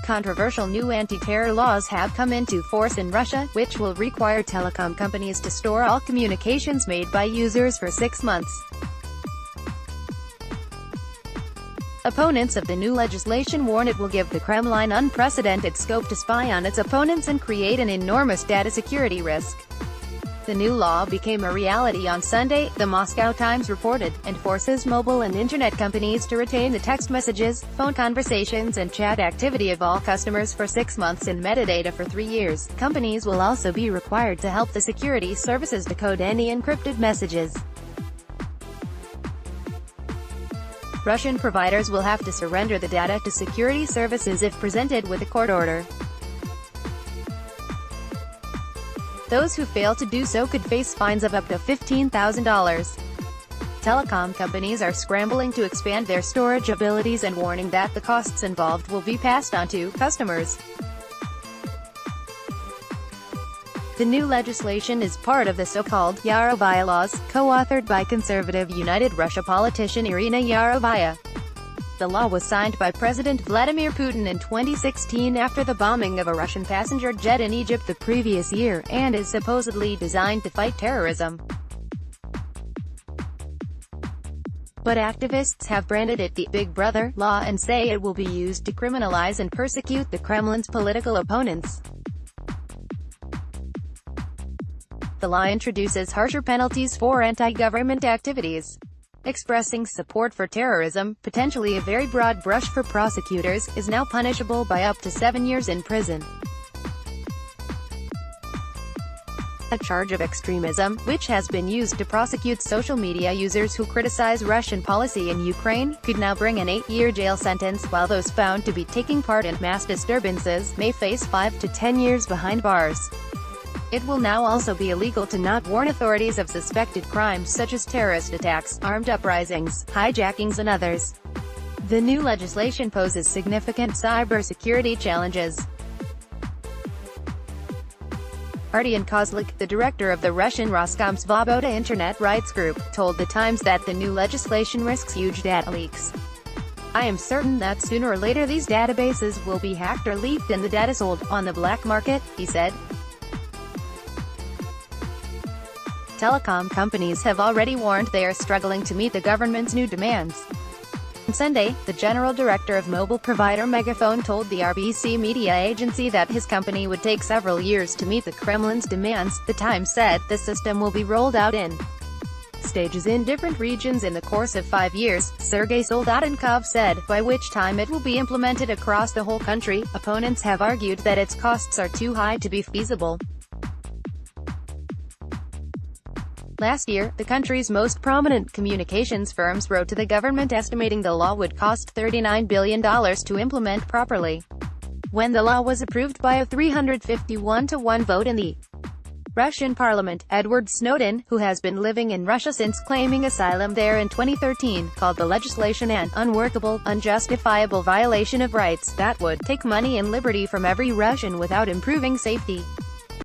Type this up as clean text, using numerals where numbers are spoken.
controversial new anti-terror laws have come into force in Russia, which will require telecom companies to store all communications made by users for 6 months. Opponents of the new legislation warn it will give the Kremlin unprecedented scope to spy on its opponents and create an enormous data security risk. The new law became a reality on Sunday, the Moscow Times reported, and forces mobile and internet companies to retain the text messages, phone conversations and chat activity of all customers for 6 months and metadata for 3 years. Companies will also be required to help the security services decode any encrypted messages. Russian providers will have to surrender the data to security services if presented with a court order. Those who fail to do so could face fines of up to $15,000. Telecom companies are scrambling to expand their storage abilities and warning that the costs involved will be passed on to customers. The new legislation is part of the so-called Yarovaya laws, co-authored by conservative United Russia politician Irina Yarovaya. The law was signed by President Vladimir Putin in 2016 after the bombing of a Russian passenger jet in Egypt the previous year, and is supposedly designed to fight terrorism. But activists have branded it the Big Brother law and say it will be used to criminalize and persecute the Kremlin's political opponents. The law introduces harsher penalties for anti-government activities. Expressing support for terrorism, potentially a very broad brush for prosecutors, is now punishable by up to 7 years in prison. A charge of extremism, which has been used to prosecute social media users who criticize Russian policy in Ukraine, could now bring an 8-year jail sentence, while those found to be taking part in mass disturbances may face 5 to 10 years behind bars. It will now also be illegal to not warn authorities of suspected crimes such as terrorist attacks, armed uprisings, hijackings and others. The new legislation poses significant cybersecurity challenges. Artyom Kozlik, the director of the Russian Roskomsvoboda Internet Rights Group, told The Times that the new legislation risks huge data leaks. "I am certain that sooner or later these databases will be hacked or leaked and the data sold on the black market," he said. Telecom companies have already warned they are struggling to meet the government's new demands. On Sunday, the general director of mobile provider Megafon told the RBC media agency that his company would take several years to meet the Kremlin's demands. The Times said the system will be rolled out in stages in different regions in the course of 5 years, Sergei Soldatnikov said, by which time it will be implemented across the whole country. Opponents have argued that its costs are too high to be feasible. Last year, the country's most prominent communications firms wrote to the government estimating the law would cost $39 billion to implement properly. When the law was approved by a 351-to-1 vote in the Russian parliament, Edward Snowden, who has been living in Russia since claiming asylum there in 2013, called the legislation an unworkable, unjustifiable violation of rights that would take money and liberty from every Russian without improving safety.